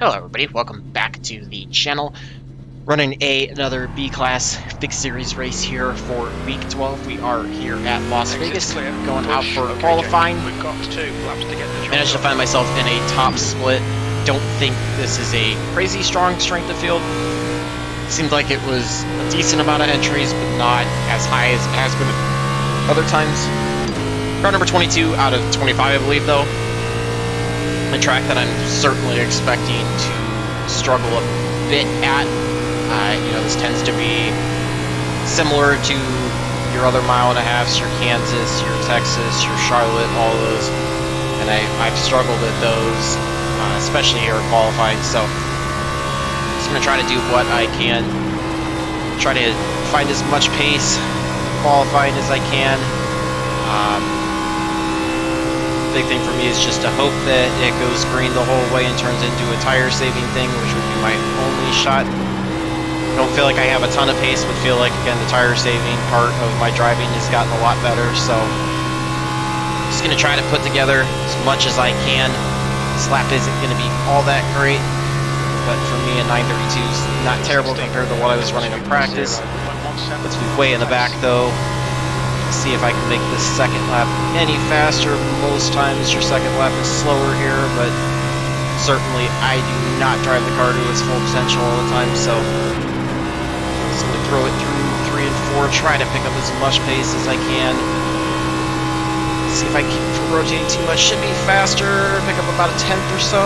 Hello everybody, welcome back to the channel. Running another B-Class Big Series race here for week 12. We are here at Las Vegas, going out for qualifying. We've got 2 laps to get the job Managed to find myself in a top split. Don't think this is a crazy strong strength of field. Seemed like it was a decent amount of entries, but not as high as it has been other times. Car number 22 out of 25, I believe, though. A track that I'm certainly expecting to struggle a bit at. This tends to be similar to your other mile-and-a-halfs, your Kansas, your Texas, your Charlotte, all those. And I've struggled at those, especially here at qualifying. So I'm just going to try to do what I can. Try to find as much pace qualifying as I can. Big thing for me is just to hope that it goes green the whole way and turns into a tire saving thing, which would be my only shot. I don't feel like I have a ton of pace, but feel like, again, the tire saving part of my driving has gotten a lot better, so just going to try to put together as much as I can. This lap isn't going to be all that great, but for me a 932 is not terrible compared to what I was running in practice. Let's be way in the back though. See if I can make this second lap any faster. Most times your second lap is slower here, but certainly I do not drive the car to its full potential all the time, so just going to throw it through 3 and 4, try to pick up as much pace as I can. See if I keep from rotating too much. Should be faster, pick up about a 10th or so.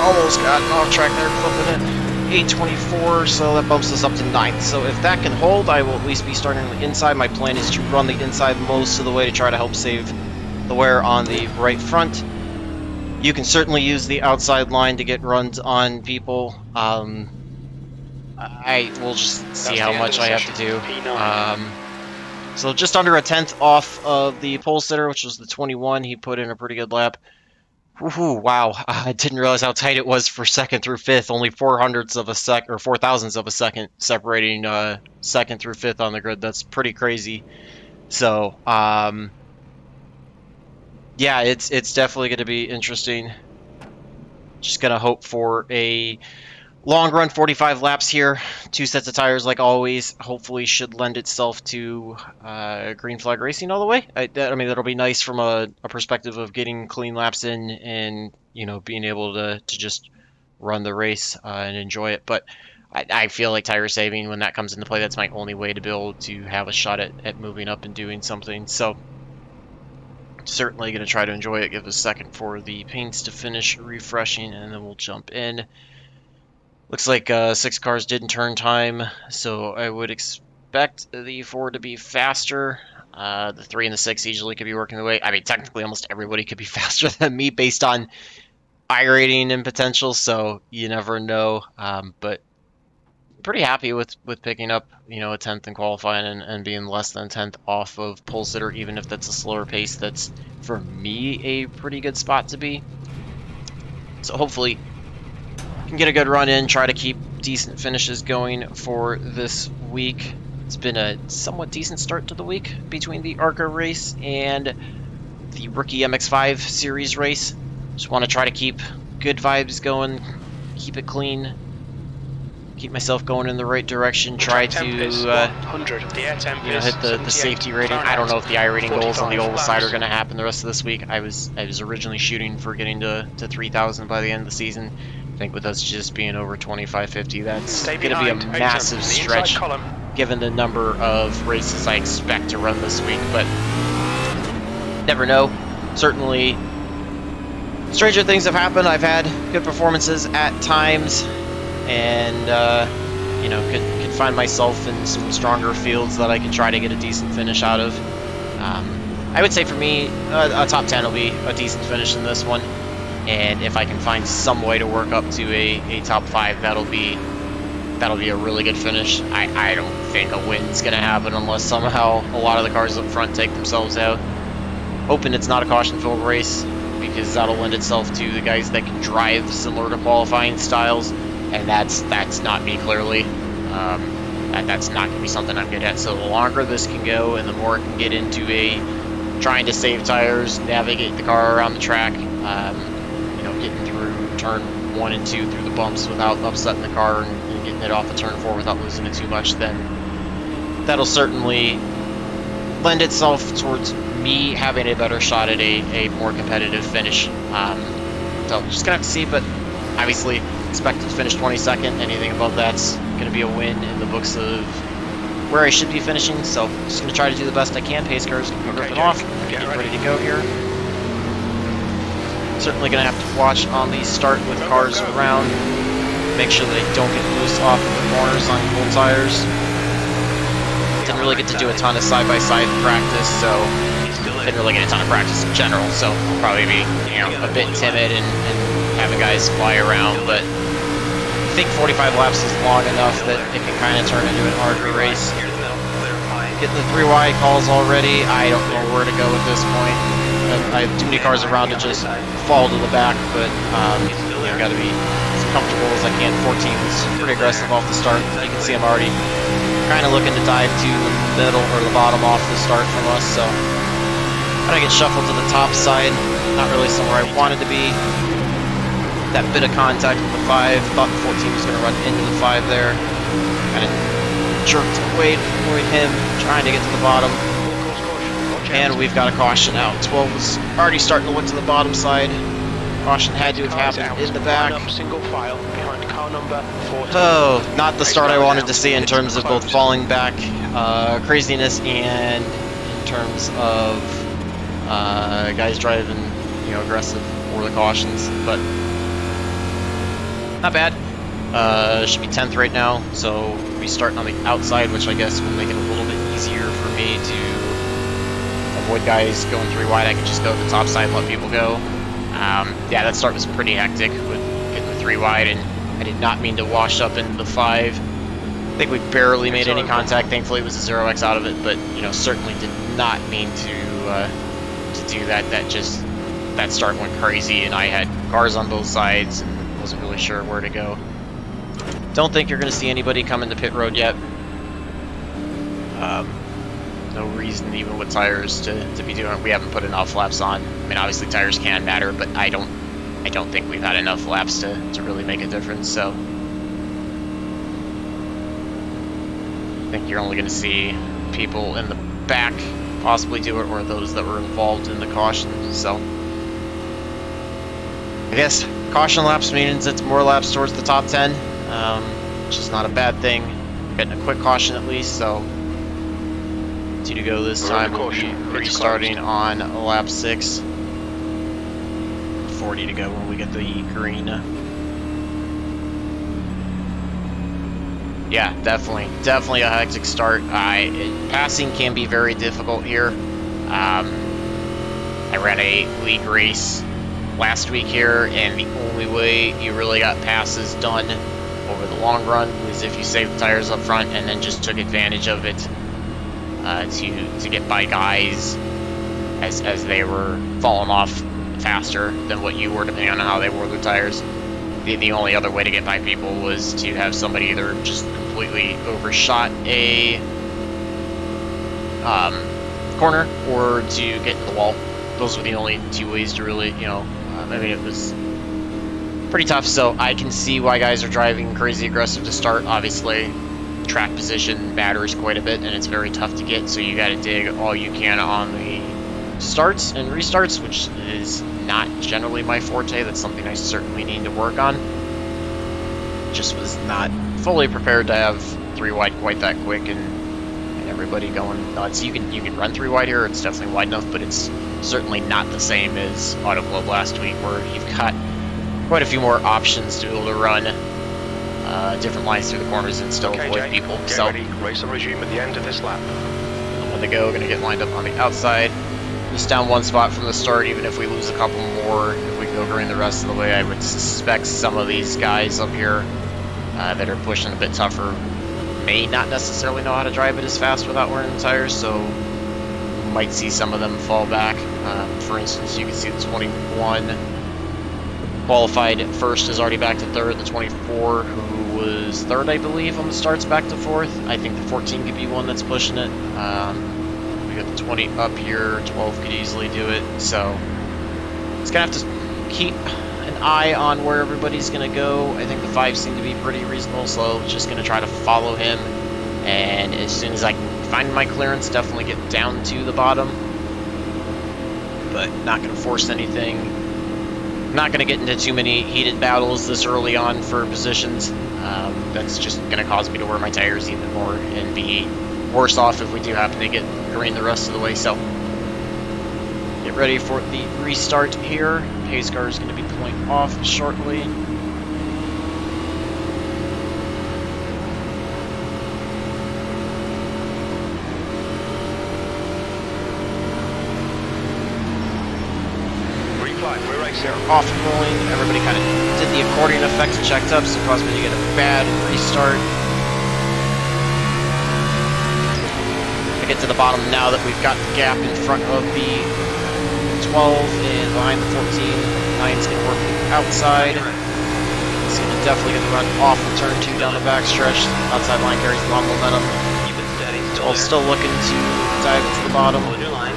Almost got off track there, clipping it. 824, so that bumps us up to 9th. So if that can hold, I will at least be starting on the inside. My plan is to run the inside most of the way to try to help save the wear on the right front. You can certainly use the outside line to get runs on people. I will just see how much I have to do. So just under a 10th off of the pole sitter, which was the 21. He put in a pretty good lap. Woohoo, wow, I didn't realize how tight it was for 2nd through 5th. Only 0.04 of a second, or 0.04 of a second separating 2nd through 5th on the grid. That's pretty crazy. So, yeah, it's definitely going to be interesting. Just going to hope for a long run, 45 laps here. 2 sets of tires like always. Hopefully should lend itself to green flag racing all the way. I mean, that'll be nice from a perspective of getting clean laps in and, being able to just run the race and enjoy it. But I feel like tire saving, when that comes into play, that's my only way to be able to have a shot at moving up and doing something. So certainly going to try to enjoy it. Give a second for the paints to finish refreshing, and then we'll jump in. Looks like 6 cars didn't turn time, so I would expect the 4 to be faster. The 3 and the 6 easily could be working the way. I mean, technically almost everybody could be faster than me based on iRating and potential, so you never know. But pretty happy with picking up, a 10th in qualifying and being less than 10th off of pole sitter, even if that's a slower pace. That's, for me, a pretty good spot to be. So hopefully can get a good run in, try to keep decent finishes going for this week. It's been a somewhat decent start to the week between the ARCA race and the rookie MX-5 series race. Just want to try to keep good vibes going, keep it clean, keep myself going in the right direction, try to hit the safety rating. I don't know if the iRating goals on the oval side are going to happen the rest of this week. I was originally shooting for getting to 3,000 by the end of the season. I think with us just being over 2550, that's going to be a massive stretch given the number of races I expect to run this week, but never know. Certainly stranger things have happened. I've had good performances at times, and could find myself in some stronger fields that I can try to get a decent finish out of. I would say for me, a top 10 will be a decent finish in this one. And if I can find some way to work up to a top 5, that'll be a really good finish. I don't think a win's gonna happen unless somehow a lot of the cars up front take themselves out. Hoping it's not a caution-filled race, because that'll lend itself to the guys that can drive similar to qualifying styles, and that's not me, clearly. That's not gonna be something I'm good at. So the longer this can go, and the more it can get into trying to save tires, navigate the car around the track, getting through turn 1 and 2 through the bumps without upsetting the car and getting it off of turn 4 without losing it too much, then that'll certainly lend itself towards me having a better shot at a more competitive finish. So just gonna have to see, but obviously expected to finish 22nd. Anything above that's gonna be a win in the books of where I should be finishing. So just gonna try to do the best I can. Pace car's gonna be ripping off. Get ready to go here. Certainly gonna have to watch on the start with cars around. Make sure they don't get loose off of the corners on full tires. Didn't really get to do a ton of side-by-side practice, so didn't really get a ton of practice in general, so I'll probably be, you know, a bit timid and having guys fly around, but I think 45 laps is long enough that it can kind of turn into an harder race. Getting the 3 wide calls already, I don't know where to go at this point. I have too many cars around to just fall to the back, but you know, gotta be as comfortable as I can. 14 was pretty aggressive off the start. You can see I'm already kind of looking to dive to the middle or the bottom off the start from us, so I'm gonna get shuffled to the top side. Not really somewhere I wanted to be. That bit of contact with the 5, thought the 14 was gonna run into the 5 there. Kind of jerked away to avoid him, trying to get to the bottom. And we've got a caution out. 12 was already starting to look to the bottom side. Caution had to have happened in the back. Oh, not the start I wanted to see in terms of both falling back, craziness, and in terms of guys driving, you know, aggressive for the cautions, but not bad. Should be 10th right now, so we'll be starting on the outside, which I guess will make it a little bit easier for me to avoid guys going 3 wide. I can just go to the top side and let people go. Yeah, that start was pretty hectic with getting the 3 wide, and I did not mean to wash up into the 5. I think we barely made any contact. Thankfully, it was a 0x out of it, but you know, certainly did not mean to do that. That start went crazy, and I had cars on both sides and wasn't really sure where to go. Don't think you're going to see anybody come into pit road yet. No reason, even with tires, to be doing it. We haven't put enough laps on. I mean, obviously tires can matter, but I don't think we've had enough laps to really make a difference. So I think you're only going to see people in the back possibly do it, or those that were involved in the caution. So I guess caution laps means it's more laps towards the top 10, which is not a bad thing. Getting a quick caution at least, so 2 to go this time. We'll be restarting on lap 6. 40 to go when we get the green. Yeah, definitely a hectic start. Passing can be very difficult here. I ran a league race last week here, and the only way you really got passes done over the long run was if you saved the tires up front and then just took advantage of it to get by guys as they were falling off faster than what you were, depending on how they wore their tires. The only other way to get by people was to have somebody either just completely overshot a corner or to get in the wall. Those were the only 2 ways to really, you know, I mean, it was pretty tough. So I can see why guys are driving crazy aggressive to start. Obviously, track position matters quite a bit, and it's very tough to get, so you got to dig all you can on the starts and restarts, which is not generally my forte. That's something I certainly need to work on. Just was not fully prepared to have 3 wide quite that quick and everybody going nuts. You can run 3 wide here. It's definitely wide enough, but it's certainly not the same as Auto Club last week, where you've got quite a few more options to be able to run different lines through the corners and still avoid people. So ready. Race will resume at the end of this lap. On the go, gonna get lined up on the outside. Just down 1 spot from the start. Even if we lose a couple more, if we go green the rest of the way, I would suspect some of these guys up here that are pushing a bit tougher may not necessarily know how to drive it as fast without wearing the tires, so might see some of them fall back. For instance, you can see the 21 qualified first is already back to 3rd. The 24, who was 3rd, I believe, on the starts, back to 4th. I think the 14 could be one that's pushing it. We got the 20 up here. 12 could easily do it. So it's gonna have to keep an eye on where everybody's going to go. I think the 5 seem to be pretty reasonable, so just going to try to follow him. And as soon as I can find my clearance, definitely get down to the bottom. But not going to force anything. I'm not going to get into too many heated battles this early on for positions. That's just going to cause me to wear my tires even more and be worse off if we do happen to get green the rest of the way. So get ready for the restart here. Pace car is going to be pulling off shortly. They're off and rolling. Everybody kind of did the accordion effect and checked up, so it caused me to get a bad restart. I get to the bottom now that we've got the gap in front of the 12 and behind the 14. 9's going to work outside. It's going to definitely get the run off the turn 2 down the backstretch. Outside line carries the long momentum. Keep it steady. Still looking to dive into the bottom. Hold your line.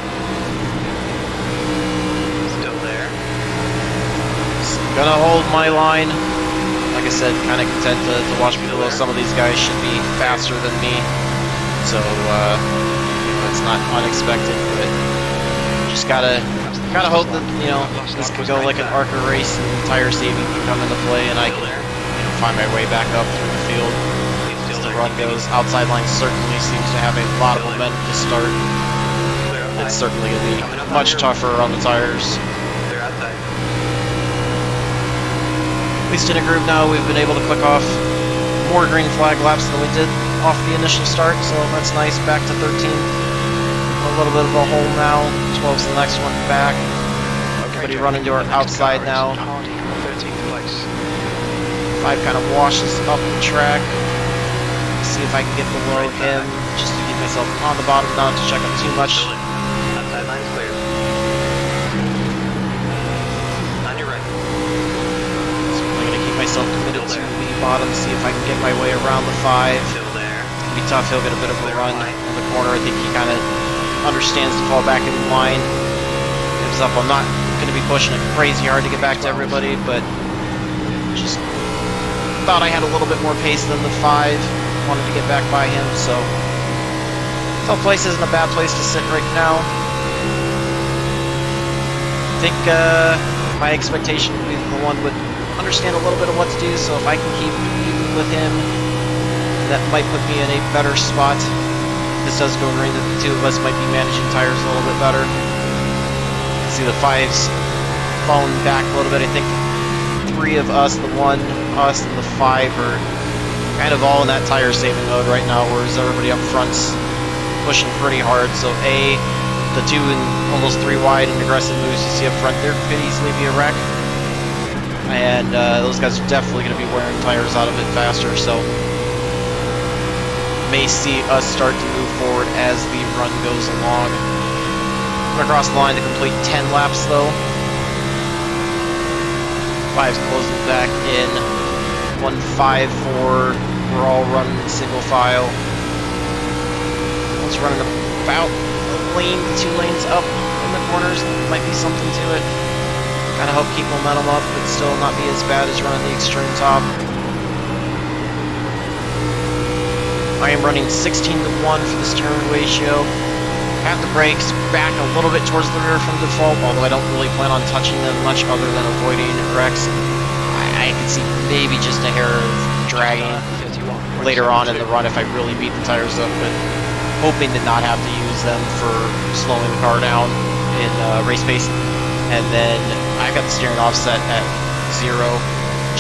Still there. Gonna hold my line. Like I said, kind of content to watch me below. Some of these guys should be faster than me, so it's not unexpected. But just gotta hope that this can go like an ARCA race and tire saving can come into play, and I can find my way back up through the field as the run goes. Outside line certainly seems to have a lot of momentum to start. It's certainly gonna be much tougher on the tires. They're outside. At least in a group now, we've been able to click off more green flag laps than we did off the initial start, so that's nice. Back to 13. A little bit of a hole now. 12's the next one back. Everybody running to our outside now. 5 kind of washes up the track. See if I can get below him, just to keep myself on the bottom, not to check up too much. Outside line's clear. On your right. I'm going to keep myself committed to the bottom, see if I can get my way around the 5. Still there. It'll be tough, he'll get a bit of a run in the corner. I think he kind of understands to fall back in line. Gives up. I'm not going to be pushing it crazy hard to get back to everybody, but just thought I had a little bit more pace than the 5. Wanted to get back by him, so tough place isn't a bad place to sit right now. I think my expectation would be the one would understand a little bit of what to do, so if I can keep even with him, that might put me in a better spot. If this does go green, that the 2 of us might be managing tires a little bit better. See the 5's falling back a little bit. I think 3 of us, the 1, us, and the 5 are kind of all in that tire saving mode right now, whereas everybody up front's pushing pretty hard. So the 2 and almost 3 wide and aggressive moves you see up front, there could easily be a wreck. And those guys are definitely going to be wearing tires out of it faster, so may see us start to move forward as the run goes along. We're across the line to complete 10 laps though. 5's closing back in. 1-5-4. We're all running single file. One's running about a lane, 2 lanes up in the corners. Might be something to it. Kind of help keep momentum up, but still not be as bad as running the extreme top. I am running 16-1 for the steering ratio. At the brakes, back a little bit towards the rear from default, although I don't really plan on touching them much other than avoiding wrecks. I can see maybe just a hair of dragging later on in the run if I really beat the tires up, but hoping to not have to use them for slowing the car down in race pace. And then I've got the steering offset at 0,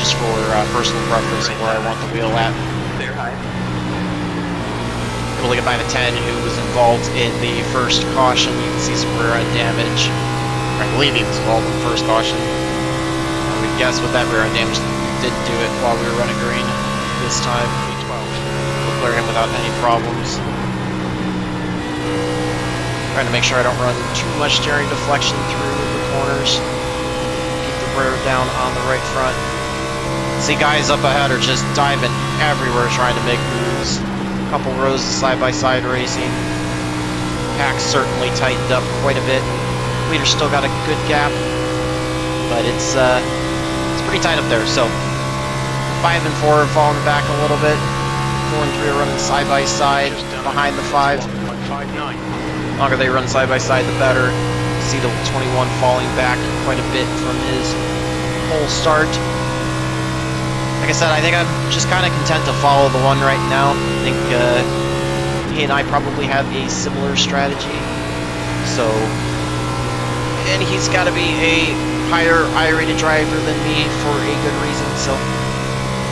just for personal preference of where I want the wheel at. Clear high. Able to get by the 10 who was involved in the first caution. You can see some rear end damage. I believe he was involved in the first caution. I would guess with that rear end damage didn't do it while we were running green this time. We'll clear him without any problems. Trying to make sure I don't run too much steering deflection through the corners. Keep the rear down on the right front. See guys up ahead are just diving everywhere trying to make moves. Couple rows of side-by-side racing. Pack's certainly tightened up quite a bit. Leader's still got a good gap, but it's pretty tight up there. So 5 and 4 are falling back a little bit. 4 and 3 are running side by side behind the 5. The longer they run side by side, the better. See the 21 falling back quite a bit from his whole start. Like I said, I think I'm just kind of content to follow the 1 right now. I think he and I probably have a similar strategy. So, and he's got to be a higher I-rated driver than me for a good reason. So,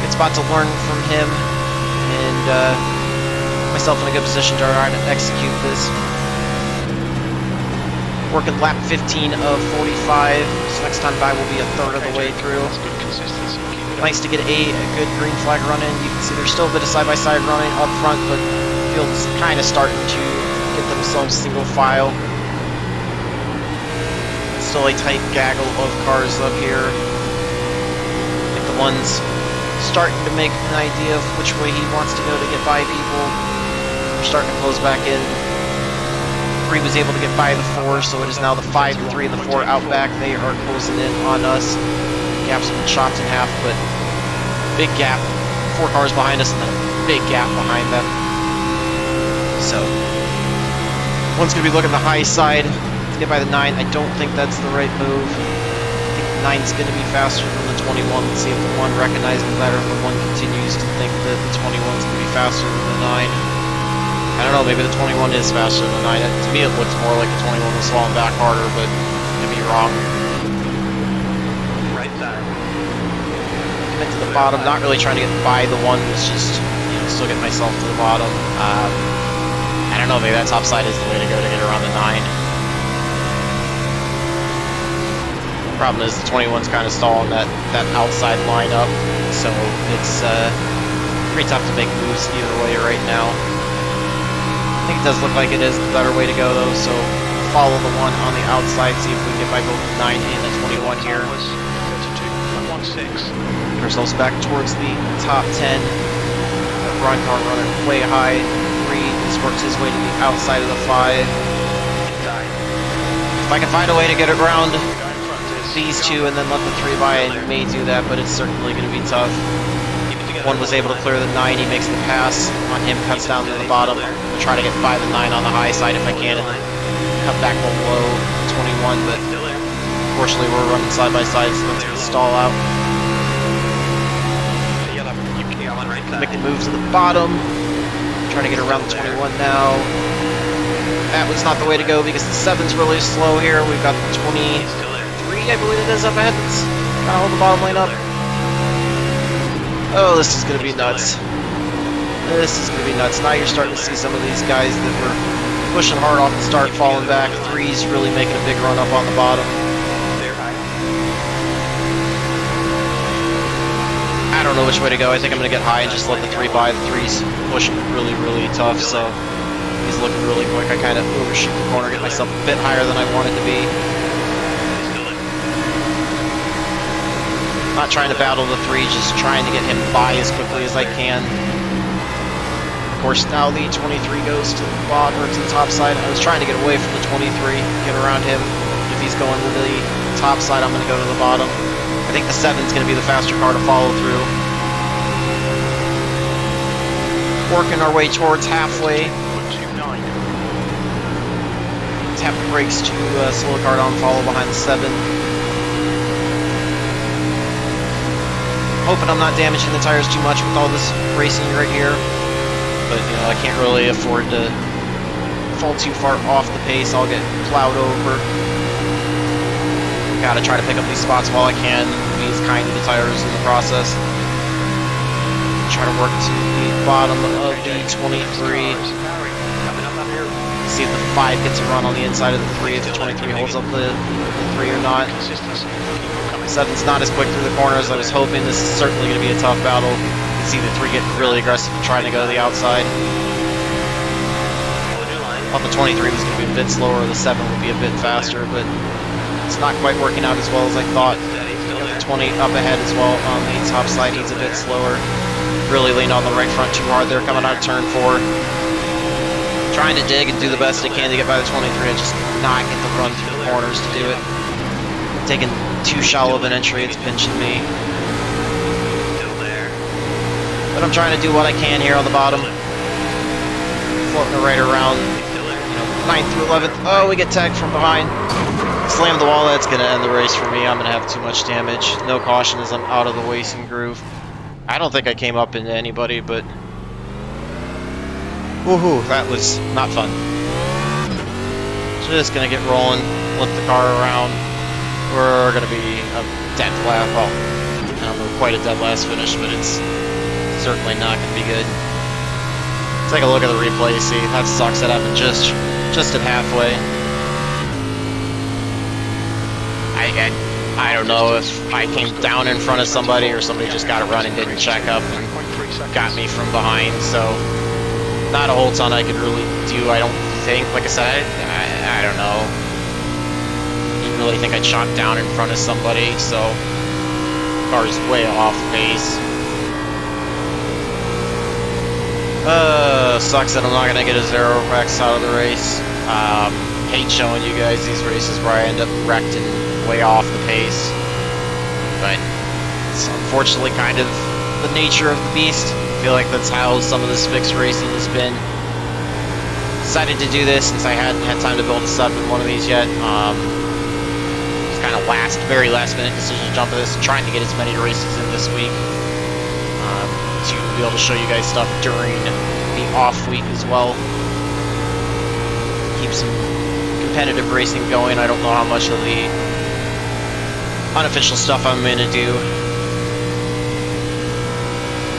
it's about to learn from him and myself in a good position to try to execute this. Working lap 15 of 45, so next time by will be a third of the way through. Nice to get a good green flag run in. You can see there's still a bit of side-by-side running up front, but the field's kind of starting to get themselves single file. Still a tight gaggle of cars up here. I think the 1's starting to make an idea of which way he wants to go to get by people. We're starting to close back in. 3 was able to get by the 4, so it is now the 5, the 3, and the 4 out back. They are closing in on us. Gap's been chopped in half, but big gap. 4 cars behind us and then a big gap behind them. So, 1's going to be looking the high side to get by the 9. I don't think that's the right move. I think the 9's going to be faster than the 21. Let's see if the 1 recognizes him better, if the 1 continues to think that the 21's going to be faster than the 9. I don't know, maybe the 21 is faster than the 9. To me, it looks more like the 21 was falling back harder, but I could be wrong. Right side. Commit to the bottom, not really trying to get by the 1, it's just, still get myself to the bottom. I don't know, maybe that top side is the way to go to get around the 9. The problem is the 21's kind of stalling that outside lineup, so it's pretty tough to make moves either way right now. I think it does look like it is the better way to go though, so follow the 1 on the outside, see if we can get by both the 9 and the 21 here. 32.16. Get ourselves back towards the top 10. Ron car running way high. 3 just works his way to the outside of the 5. If I can find a way to get around these 2 and then let the 3 by, I may do that, but it's certainly going to be tough. 1 was able to clear the 9, he makes the pass on him, cuts down to the bottom. I'm trying to get by the 9 on the high side if I can and cut back below 21, but unfortunately we're running side by side, so that's going to stall out. Make the move to the bottom, trying to get around the 21 now. That was not the way to go because the 7's really slow here. We've got the 23, I believe it is, up ahead. Let's kind of hold the bottom lane up. Oh, this is going to be nuts. This is going to be nuts. Now you're starting to see some of these guys that were pushing hard off the start falling back. 3's really making a big run up on the bottom. I don't know which way to go. I think I'm going to get high and just let the 3 by. The 3's pushing really, really tough, so he's looking really quick. I kind of overshoot the corner, get myself a bit higher than I wanted to be. Not trying to battle the 3, just trying to get him by as quickly as I can. Of course, now the 23 goes to the bottom or to the top side. I was trying to get away from the 23, get around him. If he's going to the top side, I'm going to go to the bottom. I think the 7's going to be the faster car to follow through. Working our way towards halfway. Tap the brakes to slow the car down, follow behind the 7. Hoping I'm not damaging the tires too much with all this racing right here, but I can't really afford to fall too far off the pace. I'll get plowed over. Gotta try to pick up these spots while I can, be as kind to the tires in the process. Try to work to the bottom of the 23. See if the 5 gets a run on the inside of the 3, if the 23 holds up the 3 or not. 7's not as quick through the corners as I was hoping. This is certainly going to be a tough battle. You can see the 3 get really aggressive and trying to go to the outside. Thought the 23 was going to be a bit slower, the 7 would be a bit faster, but it's not quite working out as well as I thought. Got the 20 up ahead as well on the top side. He's a bit slower. Really leaned on the right front too hard there coming out of turn 4. Trying to dig and do the best I can to get by the 23. I just not get the run through the corners to do it. Taking too shallow of an entry, it's pinching me. But I'm trying to do what I can here on the bottom. Floating right around, 9th through 11th. Oh, we get tagged from behind. Slam the wall, that's going to end the race for me. I'm going to have too much damage. No caution as I'm out of the racing groove. I don't think I came up into anybody, but... woohoo, that was not fun. Just going to get rolling, flip the car around. We're going to be a dead last. Well, I don't know, quite a dead last finish, but it's certainly not going to be good. Take a look at the replay, see, that sucks. That happened just at halfway. I don't know if I came down in front of somebody or somebody just got a run and didn't check up and got me from behind, so not a whole ton I could really do, I don't think. Like I said, I don't know. Didn't really think I'd shot down in front of somebody, so car's way off pace. Sucks that I'm not gonna get a 0x out of the race. Hate showing you guys these races where I end up wrecked and way off the pace, but it's unfortunately kind of the nature of the beast. I feel like that's how some of this fixed racing has been. Decided to do this since I hadn't had time to build this up in one of these yet. It's kind of very last minute decision to jump at this, trying to get as many races in this week. To be able to show you guys stuff during the off week as well. Keep some competitive racing going. I don't know how much of the unofficial stuff I'm going to do.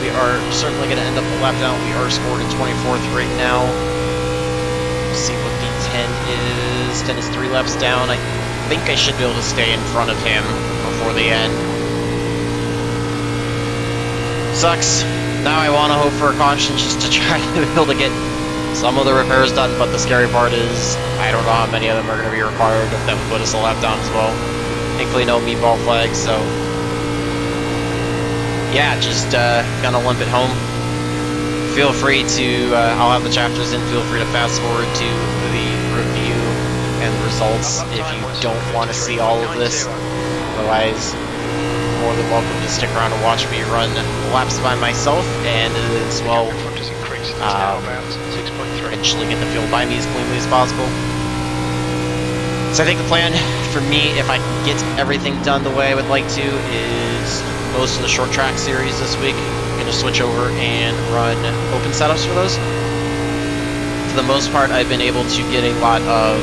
We are certainly going to end up a lap down. We are scored in 24th right now. Let's see what the 10 is. 10 is 3 laps down. I think I should be able to stay in front of him before the end. Sucks. Now I want to hope for a caution just to try to be able to get some of the repairs done, but the scary part is I don't know how many of them are going to be required if that would put us a lap down as well. Thankfully no meatball flags, so yeah, just gonna limp it home. Feel free to, I'll have the chapters in, feel free to fast forward to the review and results if you don't want to see all of this. Otherwise, more than welcome to stick around and watch me run laps by myself, and as well eventually get the field by me as cleanly as possible. So I think the plan for me, if I can get everything done the way I would like to, is most of the short track series this week. I'm going to switch over and run open setups for those. For the most part, I've been able to get a lot of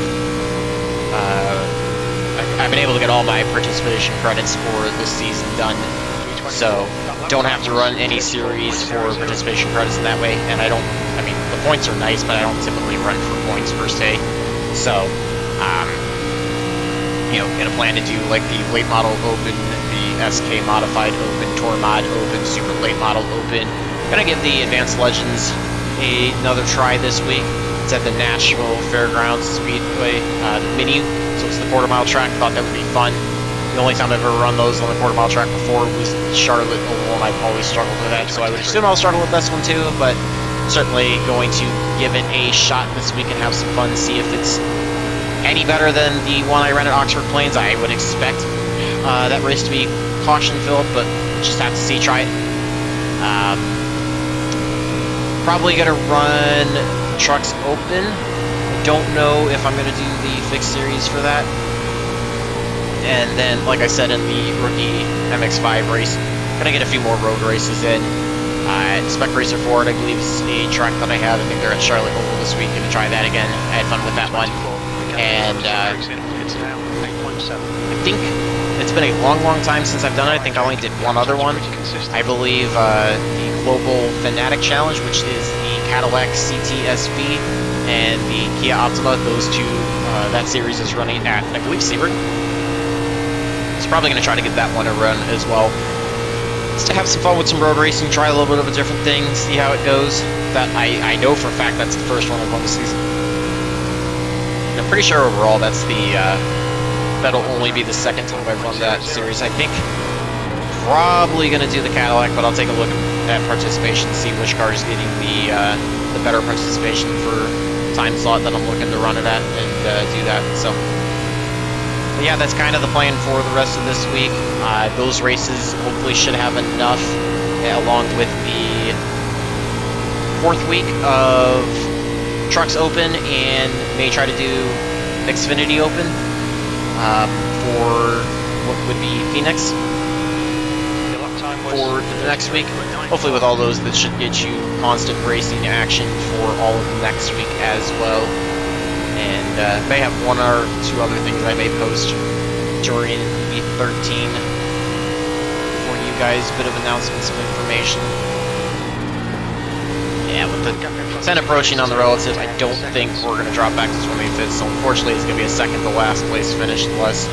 I've been able to get all my participation credits for this season done, so don't have to run any series for participation credits in that way. And I mean, the points are nice, but I don't typically run for points per se. So, you know, gonna plan to do like the late model open, the SK modified open, tour mod open, super late model open. Gonna give the Advanced Legends another try this week. It's at the Nashville Fairgrounds Speedway, the mini. So it's the quarter-mile track. Thought that would be fun. The only time I've ever run those on the quarter-mile track before was Charlotte Oval, and I've always struggled with that. So I would assume I'll struggle with this one too, but certainly going to give it a shot this week and have some fun, see if it's any better than the one I ran at Oxford Plains. I would expect that race to be caution-filled, but just have to see, try it. Probably going to run trucks open. Don't know if I'm going to do the fixed series for that. And then, like I said, in the rookie MX-5 race, going to get a few more road races in. Spec Racer Ford, I believe, is a track that I have. I think they're at Charlotte Oval this week. Going to try that again. I had fun with that one. And I think it's been a long, long time since I've done it. I think I only did one other one. I believe the Global Fanatic Challenge, which is the Cadillac CT-SV and the Kia Optima. Those two, that series is running at, I believe, Sebring. So probably going to try to get that one to run as well. Just to have some fun with some road racing, try a little bit of a different thing, see how it goes. That I know for a fact that's the first one I've won this season. And I'm pretty sure overall that's the, that'll only be the second time I've run that series. I think probably going to do the Cadillac, but I'll take a look at participation, see which car is getting the better participation for time slot that I'm looking to run it at, and do that. So, but yeah, that's kind of the plan for the rest of this week. Those races hopefully should have enough, along with the 4th week of Trucks Open and may try to do Xfinity Open for what would be Phoenix Your lap time was for the next week. Hopefully with all those, that should get you constant racing action for all of next week as well. And may have 1 or 2 other things I may post during week 13 for you guys. A bit of announcements, some information. Yeah, with the 10 approaching on the relatives, I don't think we're going to drop back to 25th, so unfortunately it's going to be a second to last place finish unless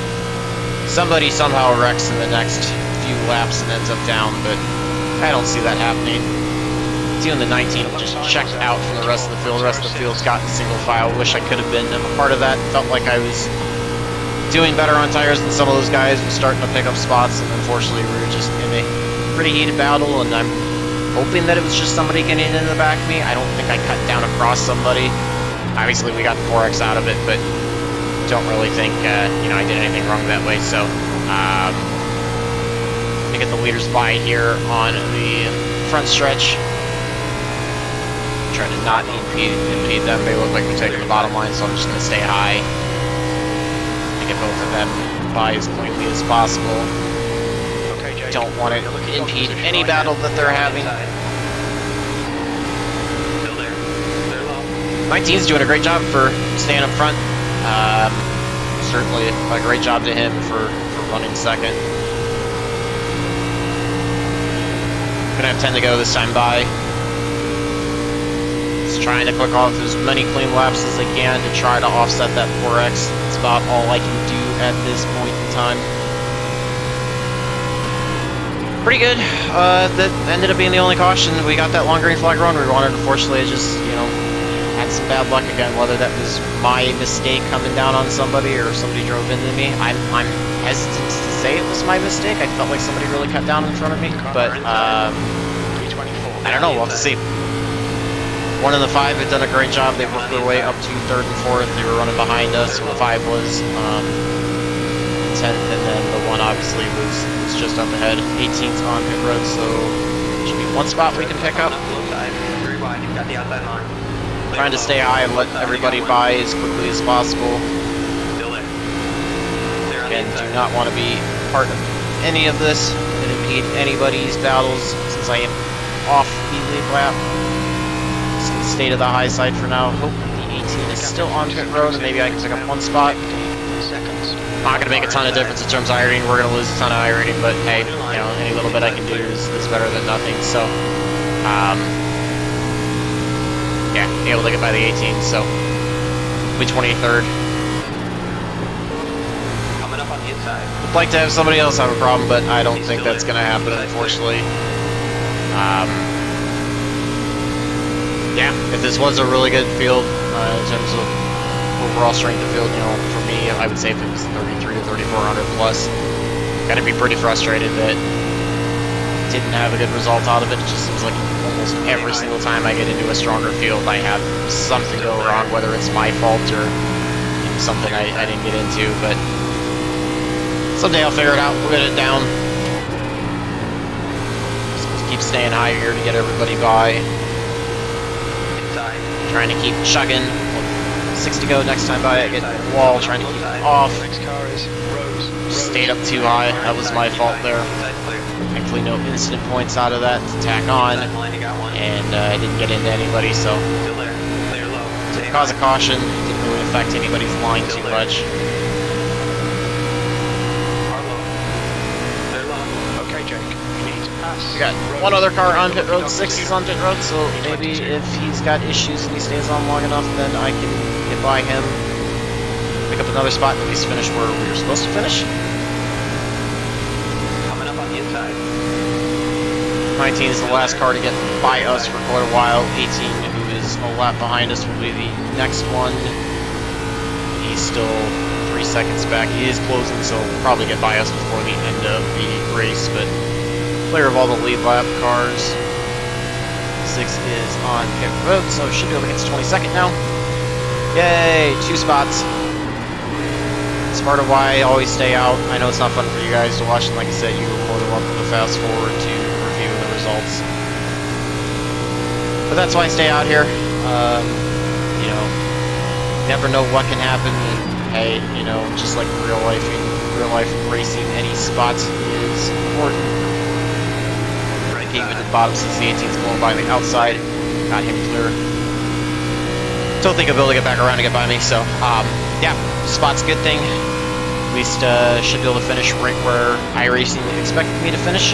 somebody somehow wrecks in the next few laps and ends up down, but I don't see that happening. Doing the 19 just checked out from the rest of the field. The rest of the field's gotten single file. Wish I could have been a part of that. Felt like I was doing better on tires than some of those guys, and starting to pick up spots, and unfortunately we were just in a pretty heated battle, and I'm hoping that it was just somebody getting in the back of me. I don't think I cut down across somebody. Obviously we got the 4X out of it, but don't really think you know, I did anything wrong that way. So to get the leaders by here on the front stretch. Trying to not impede them. They look like they're taking the bottom line, so I'm just going to stay high and get both of them by as quickly as possible. Okay, Jake. Don't want to impede any battle that they're having. Still there. They're low. 19's doing a great job for staying up front. Certainly a great job to him for running second. Gonna have 10 to go this time by. Just trying to click off as many clean laps as I can to try to offset that 4X. It's about all I can do at this point in time. Pretty good. That ended up being the only caution. We got that long green flag run we wanted. Unfortunately, I just, you know, had some bad luck again. Whether that was my mistake coming down on somebody or somebody drove into me, I'm hesitant to say it was my mistake. I felt like somebody really cut down in front of me, but I don't know. We'll have to see. 1 and the 5 had done a great job. They worked their way up to 3rd and 4th. They were running behind us. So the 5 was 10th, and then the 1 obviously was just up ahead. 18th on pit road, so should be 1 spot we can pick up. Very wide. You've got the outside line. Trying to stay high and let everybody by as quickly as possible. Still there. They're on the Again, do inside. not want to be part of any of this and impede anybody's battles since I am off the lead lap. Just gonna stay to the high side for now. Hope the 18 is still on pit road and maybe I can pick up 1 spot. Not going to make a ton of difference in terms of iRating. We're going to lose a ton of iRating, but hey, you know, any little bit I can do is better than nothing. So, yeah, able to get by the 18, so we 23rd. Coming up on the inside. Would like to have somebody else have a problem, but I don't think that's going to happen, unfortunately. Yeah, if this was a really good field in terms of overall strength of field, you know, for me, I would say if it was 33 to 3400 plus, gotta be pretty frustrated that didn't have a good result out of it. It just seems like almost every single time I get into a stronger field, I have something go wrong, whether it's my fault or something I didn't get into, but someday I'll figure it out. We'll get it down. Just keep staying high here to get everybody by. Inside. Trying to keep chugging. 6 to go next time by. I get the wall, trying to keep it off. Next car is Rose. Stayed up too high. That was my fault there. Inside clear. Thankfully, no incident points out of that to tack on. Inside line, you got 1. And I didn't get into anybody, so Still there. Clear low. Stay cause high. of caution. Didn't really affect anybody's line too much. Car low. They're low. Okay, Jake. You need to pass. We got 1 other car on pit road. 6 is on pit road, so maybe if he's got issues and he stays on long enough, then I can get by him. Pick up another spot and at least finish where we were supposed to finish. Coming up on the inside. 19 is the last car to get by us for quite a while. 18, who is a lap behind us, will be the next one. He's still 3 seconds back. He is closing, so will probably get by us before the end of the race, but clear of all the lead lap cars. 6 is on pit road, so should be able to get to 22nd now. Yay, 2 spots. It's part of why I always stay out. I know it's not fun for you guys to watch, and like I said, you are more than welcome to fast forward to review the results. But But that's why I stay out here. You know, never know what can happen. And hey, you know, just like real life racing, any spot is important. Right, keep at the bottom since the 18's going by the outside. Got him clear. Don't think he'll be able to get back around and get by me. So, yeah, spot's a good thing. At least should be able to finish right where iRacing expected me to finish.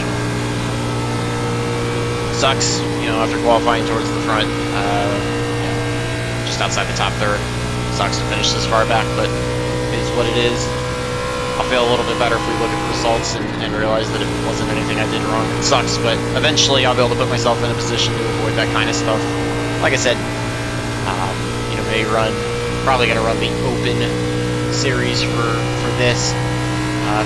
Sucks, you know, after qualifying towards the front, yeah, just outside the top third. Sucks to finish this far back, but it is what it is. I'll feel a little bit better if we look at the results and realize that it wasn't anything I did wrong. It sucks, but eventually I'll be able to put myself in a position to avoid that kind of stuff. Like I said, you know, probably going to run the open series for this.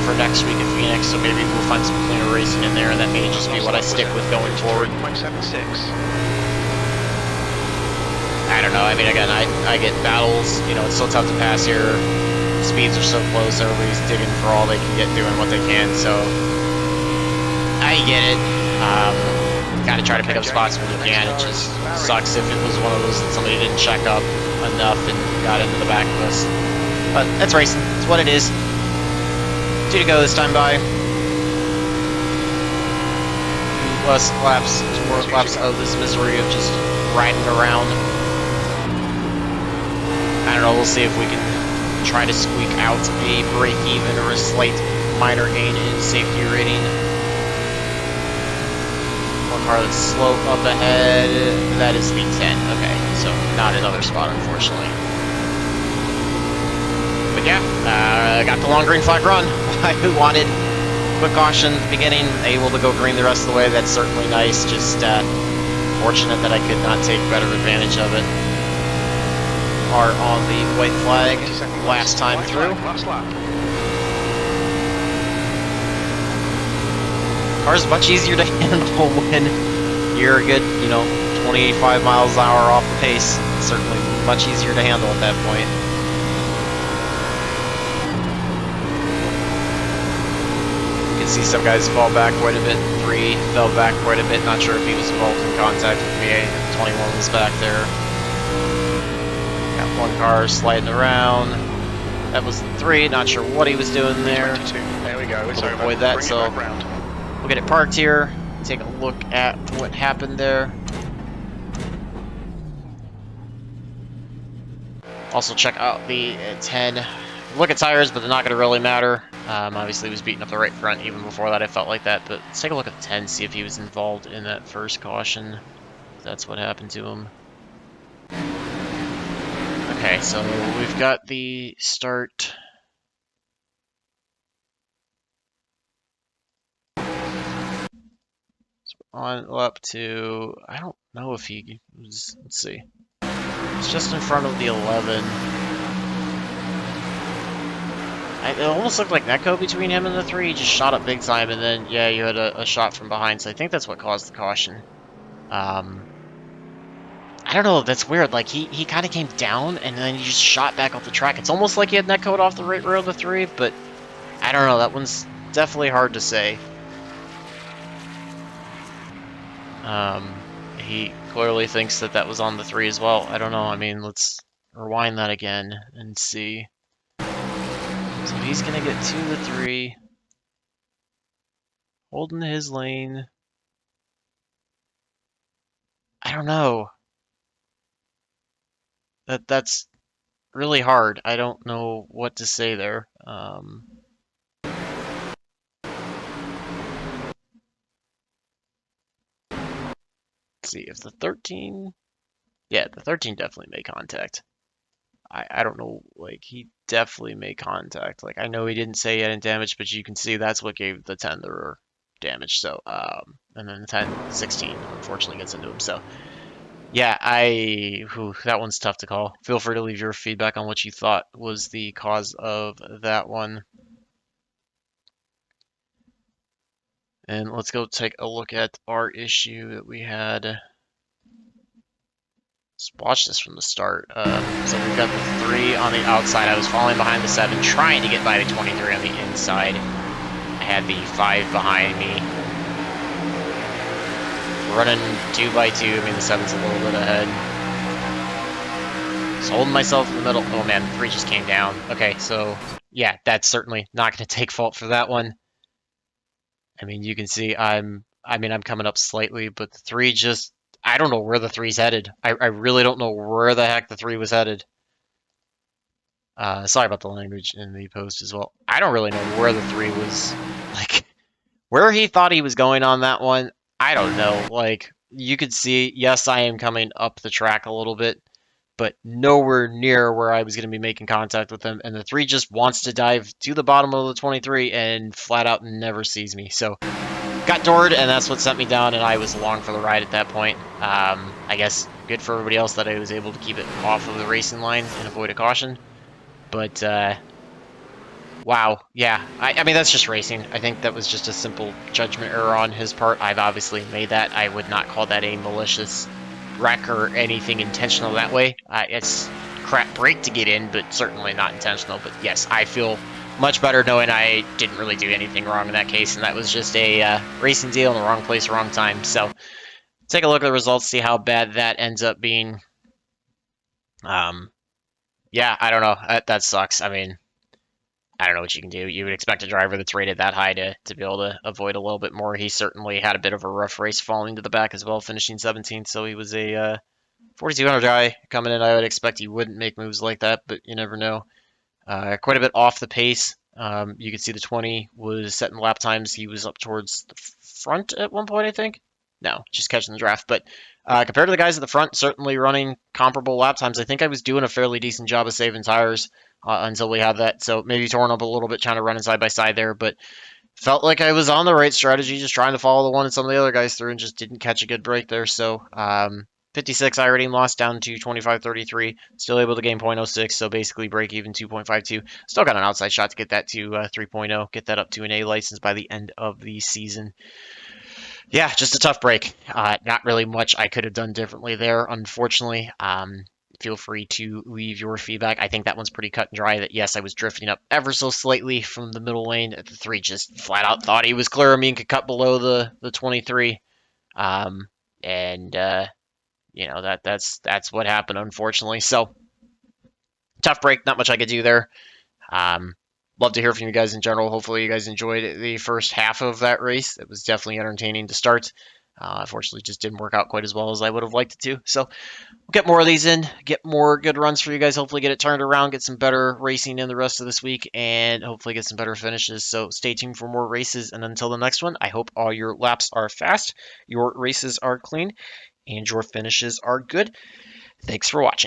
For next week at Phoenix, so maybe we'll find some cleaner racing in there, and that may just be what I stick with going forward. 0.76. I don't know, I mean, again, I get battles, you know, it's so tough to pass here, speeds are so close, everybody's digging for all they can get, doing what they can, so I get it. Gotta try to pick up spots when you can. It just sucks if it was one of those that somebody didn't check up enough and got into the back of us. But that's racing, it's what it is. 2 to go this time by. 2 more laps of this misery of just riding around. I don't know, we'll see if we can try to squeak out a break even or a slight minor gain in safety rating. One car that's slow up ahead, that is the 10. Okay, so not another spot, unfortunately. But yeah, got the long green flag run. I wanted quick caution at the beginning, able to go green the rest of the way. That's certainly nice. Just fortunate that I could not take better advantage of it. Are on the white flag last time through. Last lap. Car's much easier to handle when you're a good, you know, 25 miles an hour off the pace. Certainly much easier to handle at that point. See some guys fall back quite a bit. 3 fell back quite a bit. Not sure if he was involved in contact with me. 21 was back there. Got 1 car sliding around. That was the 3. Not sure what he was doing there. 22. There we go. It's We'll over. avoid that. Bring it So back round. we'll get it parked here. Take a look at what happened there. Also check out the 10. Look at tires, but they're not going to really matter. Obviously, he was beating up the right front. Even before that, I felt like that. But let's take a look at the 10, see if he was involved in that first caution. That's what happened to him. Okay, so we've got the start. So on up to, I don't know if he was, let's see. It's just in front of the 11. It almost looked like Netco between him and the 3. He just shot up big time, and then, yeah, you had a shot from behind, so I think that's what caused the caution. I don't know, that's weird. Like, he kind of came down, and then he just shot back off the track. It's almost like he had Netco'd off the right rear of the 3, but I don't know. That one's definitely hard to say. He clearly thinks that that was on the 3 as well. I don't know. I mean, let's rewind that again and see. So he's going to get to the 3, holding his lane. I don't know. That's really hard. I don't know what to say there. Let's see if the 13... Yeah, the 13 definitely made contact. I don't know, like, he definitely made contact. Like, I know he didn't say he had any damage, but you can see that's what gave the 10 the rear damage. So, and then the 10, 16, unfortunately gets into him. So, yeah, that one's tough to call. Feel free to leave your feedback on what you thought was the cause of that one. And let's go take a look at our issue that we had. Let's watch this from the start. So we've got the 3 on the outside. I was falling behind the 7, trying to get by the 23 on the inside. I had the 5 behind me. running 2x2. I mean, the 7's a little bit ahead. Just holding myself in the middle. Oh man, 3 just came down. Okay, so yeah, that's certainly not going to take fault for that one. I mean, you can see I'm coming up slightly, but the 3 just, I don't know where the 3's headed. I really don't know where the heck the 3 was headed. Sorry about the language in the post as well. I don't really know where the 3 was, like, where he thought he was going on that one. I don't know. Like, you could see, yes, I am coming up the track a little bit, but nowhere near where I was going to be making contact with him. And the 3 just wants to dive to the bottom of the 23 and flat out never sees me. So, got doored, and that's what sent me down, and I was along for the ride at that point. I guess good for everybody else that I was able to keep it off of the racing line and avoid a caution. But, wow, yeah. I mean, that's just racing. I think that was just a simple judgment error on his part. I've obviously made that. I would not call that a malicious wreck or anything intentional that way. It's crap brake to get in, but certainly not intentional. But yes, I feel much better knowing I didn't really do anything wrong in that case, and that was just a racing deal in the wrong place, wrong time. So take a look at the results, see how bad that ends up being. Yeah, I don't know. That sucks. I mean, I don't know what you can do. You would expect a driver that's rated that high to be able to avoid a little bit more. He certainly had a bit of a rough race falling to the back as well, finishing 17th. So he was a 4,200 guy coming in. I would expect he wouldn't make moves like that, but you never know. Quite a bit off the pace. You can see the 20 was setting lap times. He was up towards the front at one point, I think. No, just catching the draft. But compared to the guys at the front, certainly running comparable lap times. I think I was doing a fairly decent job of saving tires until we had that. So maybe torn up a little bit trying to run side by side there. But felt like I was on the right strategy, just trying to follow the one and some of the other guys through and just didn't catch a good break there. So 56 iRating lost down to 25.33. Still able to gain 0.06, so basically break even 2.52. Still got an outside shot to get that to 3.0, get that up to an A license by the end of the season. Yeah, just a tough break. Not really much I could have done differently there, unfortunately. Feel free to leave your feedback. I think that one's pretty cut and dry that, yes, I was drifting up ever so slightly from the middle lane. The 3 just flat out thought he was clear of me and could cut below the 23. You know, that's what happened, unfortunately. So, tough break. Not much I could do there. Love to hear from you guys in general. Hopefully you guys enjoyed the first half of that race. It was definitely entertaining to start. Unfortunately, just didn't work out quite as well as I would have liked it to. So, we'll get more of these in, get more good runs for you guys. Hopefully get it turned around, get some better racing in the rest of this week, and hopefully get some better finishes. So, stay tuned for more races. And until the next one, I hope all your laps are fast, your races are clean, and your finishes are good. Thanks for watching.